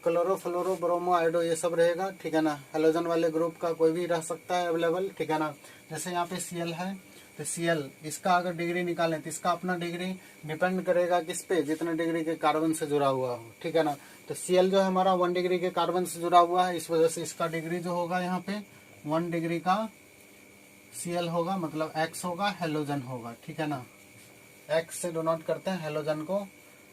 क्लोरो फ्लोरो ब्रोमो आयोडो ये सब रहेगा, ठीक है ना। हेलोजन वाले ग्रुप का कोई भी रह सकता है अवेलेबल, ठीक है ना। जैसे यहाँ पे Cl है तो Cl, इसका अगर डिग्री निकालें तो इसका अपना डिग्री डिपेंड करेगा किस पे, जितने डिग्री के कार्बन से जुड़ा हुआ हो, ठीक है ना। तो Cl जो है हमारा 1 डिग्री के कार्बन से जुड़ा हुआ है, इस वजह से इसका डिग्री जो होगा यहाँ पे 1 डिग्री का Cl होगा, मतलब X होगा, हेलोजन होगा, ठीक है ना। X से डोनोट करते हैं हेलोजन को,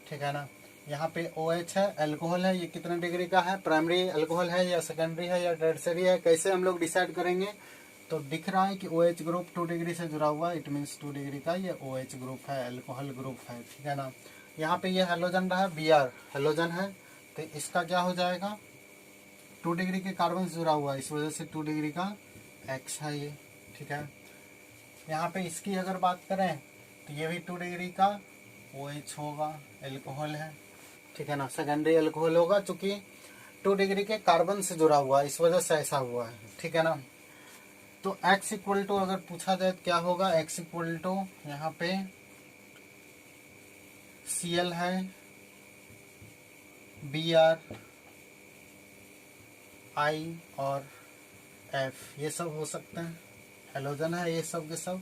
ठीक है ना। यहाँ पे OH है, अल्कोहल है, ये कितने डिग्री का है, प्राइमरी अल्कोहल है या सेकेंडरी है या टर्शियरी है, कैसे हम लोग डिसाइड करेंगे। तो दिख रहा है कि OH ग्रुप 2 डिग्री से जुड़ा हुआ है, इट मीन्स 2 डिग्री का ये OH ग्रुप है, अल्कोहल ग्रुप है, ठीक है ना। यहाँ पे ये हेलोजन रहा, Br हेलोजन है, तो इसका क्या हो जाएगा, 2 डिग्री के कार्बन से जुड़ा हुआ है, इस वजह से 2 डिग्री का X है ये, ठीक है। यहाँ पे इसकी अगर बात करें तो ये भी 2 डिग्री का OH होगा, अल्कोहल है, ठीक है ना, सेकेंडरी अल्कोहल होगा, चूंकि 2 डिग्री के कार्बन से जुड़ा हुआ है, इस वजह से ऐसा हुआ है, ठीक है ना। तो X इक्वल टू अगर पूछा जाए तो क्या होगा, X इक्वल टू यहाँ पे Cl है, Br, I और F, ये सब हो सकते हैं, हेलोजन है ये सब के सब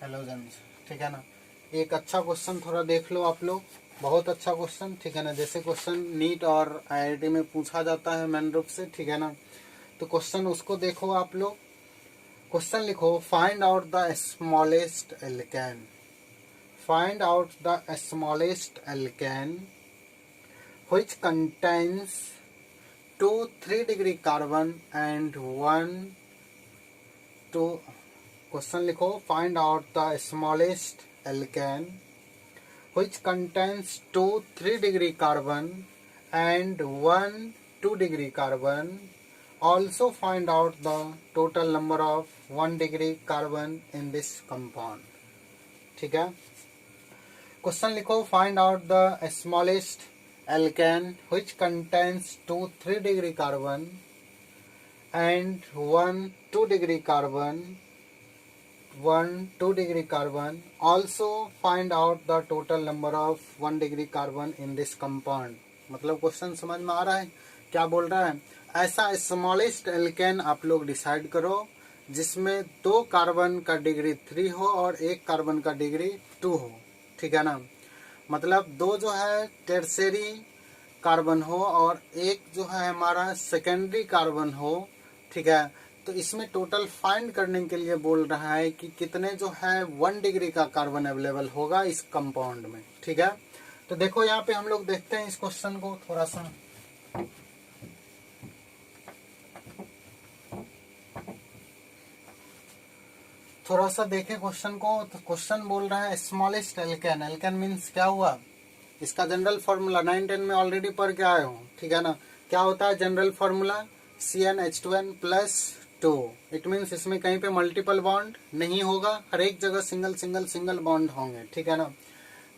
हेलोजन, ठीक है ना। एक अच्छा क्वेश्चन थोड़ा देख लो आप लोग, बहुत अच्छा क्वेश्चन, ठीक है ना। जैसे क्वेश्चन नीट और IIT में पूछा जाता है मेन रूप से, ठीक है ना। तो क्वेश्चन उसको देखो आप लोग। क्वेश्चन लिखो, find out the smallest alkene, find out the smallest alkene which contains 2-3 degree carbon and 1-2। Question लिखो, find out the smallest alkene which contains 2-3 degree carbon and 1-2 degree carbon. Also find out the total number of 1 degree carbon in this compound. ठीक है। Question लिखो, find out the smallest alkane which contains 2-3 degree carbon and 1-2 degree carbon. 1-2 degree carbon. Also find out the total number of 1 degree carbon in this compound. मतलब question समझ में आ रहा है क्या बोल रहा है। ऐसा स्मॉलेस्ट एल्केन आप लोग डिसाइड करो जिसमें 2 कार्बन का डिग्री 3 हो और 1 कार्बन का डिग्री 2 हो, ठीक है ना। मतलब 2 जो है टर्शियरी कार्बन हो और 1 जो है हमारा सेकेंडरी कार्बन हो, ठीक है। तो इसमें टोटल फाइंड करने के लिए बोल रहा है कि कितने जो है 1 डिग्री का कार्बन अवेलेबल होगा इस कंपाउंड में, ठीक है। तो देखो यहाँ पे हम लोग देखते हैं इस क्वेश्चन को थोड़ा सा, देखें क्वेश्चन को। तो क्वेश्चन बोल रहा है स्मॉलेस्ट एल्केन, एल्केन मीन्स क्या हुआ, इसका जनरल फॉर्मूला 9-10 में ऑलरेडी पढ़ के आए हो, ठीक है ना। क्या होता है general formula, CnH2n+2। It means इसमें कहीं पे मल्टीपल बॉन्ड नहीं होगा, हर एक जगह सिंगल बॉन्ड होंगे, ठीक है ना।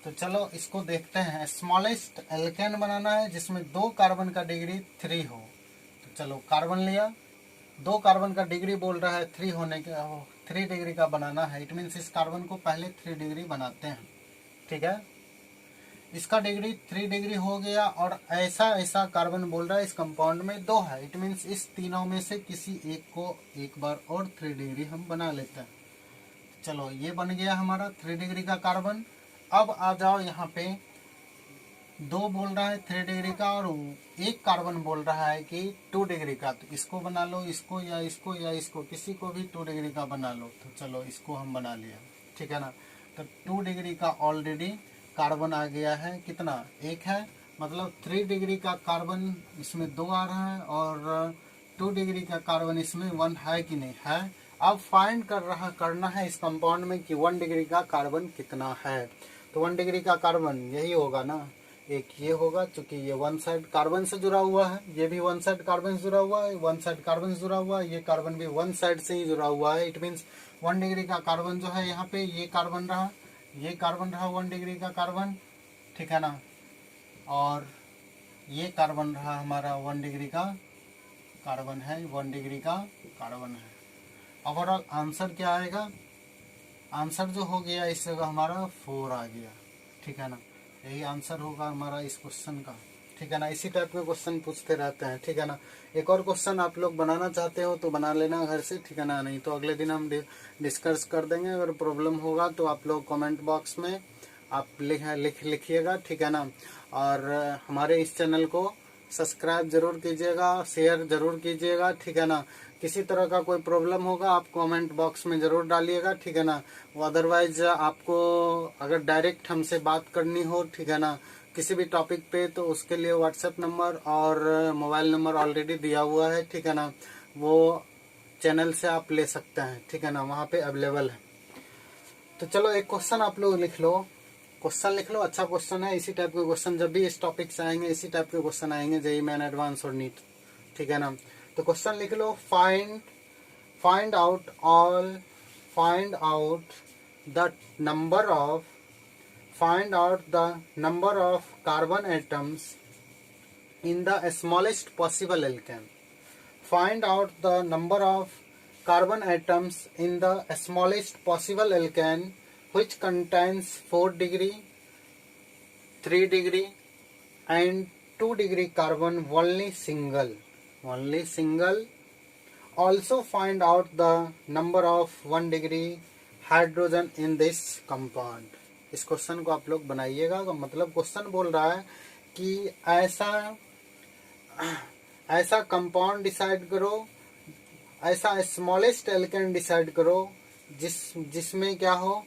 तो चलो इसको देखते हैं। स्मॉलेस्ट एल्केन बनाना है जिसमें 2 कार्बन का डिग्री 3 हो। तो चलो कार्बन लिया, 2 कार्बन का डिग्री बोल रहा है 3 होने के, 3 डिग्री का बनाना है। इट मीन्स इस कार्बन को पहले 3 डिग्री बनाते हैं, ठीक है। इसका डिग्री 3 डिग्री हो गया, और ऐसा ऐसा कार्बन बोल रहा है इस कंपाउंड में 2 है। इट मीन्स इस तीनों में से किसी एक को एक बार और 3 डिग्री हम बना लेते हैं। चलो ये बन गया हमारा 3 डिग्री का कार्बन। अब आ जाओ यहाँ पे, 2 बोल रहा है 3 डिग्री का, और एक कार्बन बोल रहा है कि 2 डिग्री का। तो इसको बना लो, इसको या इसको या इसको, किसी को भी 2 डिग्री का बना लो। तो चलो इसको हम बना लिया, ठीक है ना। तो 2 डिग्री का ऑलरेडी कार्बन आ गया है, कितना, 1 है। मतलब 3 डिग्री का कार्बन इसमें 2 आ रहा है, और 2 डिग्री का कार्बन इसमें 1 है कि नहीं है। अब फाइंड करना है इस कंपाउंड में कि 1 डिग्री का कार्बन कितना है। तो 1 डिग्री का कार्बन यही होगा ना, एक ये होगा, क्योंकि ये वन साइड कार्बन से जुड़ा हुआ है, ये भी वन साइड कार्बन से जुड़ा हुआ है, वन साइड कार्बन से जुड़ा हुआ है, ये कार्बन भी वन साइड से ही जुड़ा हुआ है। इट मीन्स 1 डिग्री का कार्बन जो है यहाँ पे ये कार्बन रहा, ये कार्बन रहा 1 डिग्री का कार्बन, ठीक है ना। और ये कार्बन रहा हमारा 1 डिग्री का कार्बन है, 1 डिग्री का कार्बन है। ओवरऑल आंसर क्या आएगा, आंसर जो हो गया इस जगह हमारा 4 आ गया, ठीक है ना। यही आंसर होगा हमारा इस क्वेश्चन का, ठीक है ना। इसी टाइप के क्वेश्चन पूछते रहते हैं, ठीक है ना। एक और क्वेश्चन आप लोग बनाना चाहते हो तो बना लेना घर से, ठीक है ना। नहीं तो अगले दिन हम डिस्कस कर देंगे। अगर प्रॉब्लम होगा तो आप लोग कमेंट बॉक्स में आप लिखिएगा, ठीक है ना। और हमारे इस चैनल को सब्सक्राइब जरूर कीजिएगा, शेयर जरूर कीजिएगा, ठीक है ना। किसी तरह का कोई प्रॉब्लम होगा आप कमेंट बॉक्स में जरूर डालिएगा, ठीक है ना। अदरवाइज आपको अगर डायरेक्ट हमसे बात करनी हो, ठीक है ना, किसी भी टॉपिक पे, तो उसके लिए व्हाट्सएप नंबर और मोबाइल नंबर ऑलरेडी दिया हुआ है, ठीक है ना। वो चैनल से आप ले सकते हैं, ठीक है ना, वहाँ पे अवेलेबल है। तो चलो एक क्वेश्चन आप लोग लिख लो, क्वेश्चन लिख लो, अच्छा क्वेश्चन है। इसी टाइप के क्वेश्चन जब भी इस टॉपिक से आएंगे, इसी टाइप के क्वेश्चन आएंगे जेईई मेन एडवांस और नीट, ठीक है ना। तो क्वेश्चन लिख लो, find out the number of carbon atoms in the smallest possible alkane. Find out the number of carbon atoms in the smallest possible alkane which contains 4 degree, 3 degree and 2 degree carbon only single. Also find out the number of 1 degree hydrogen in this compound. इस question को आप लोग बनाइएगा। मतलब question बोल रहा है कि ऐसा कंपाउंड डिसाइड करो, ऐसा स्मॉलेस्ट एल्केन डिसाइड करो जिसमें क्या हो,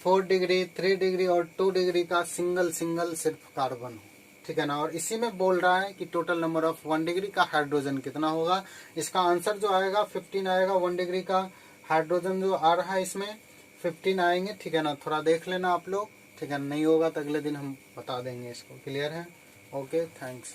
4 डिग्री, 3 डिग्री और 2 डिग्री का सिंगल सिर्फ कार्बन हो, ठीक है ना। और इसी में बोल रहा है कि टोटल नंबर ऑफ 1 डिग्री का हाइड्रोजन कितना होगा। इसका आंसर जो आएगा 15 आएगा। 1 डिग्री का हाइड्रोजन जो आ रहा है इसमें 15 आएंगे, ठीक है ना। थोड़ा देख लेना आप लोग, ठीक है। नहीं होगा तो अगले दिन हम बता देंगे इसको। क्लियर है? Okay, thanks.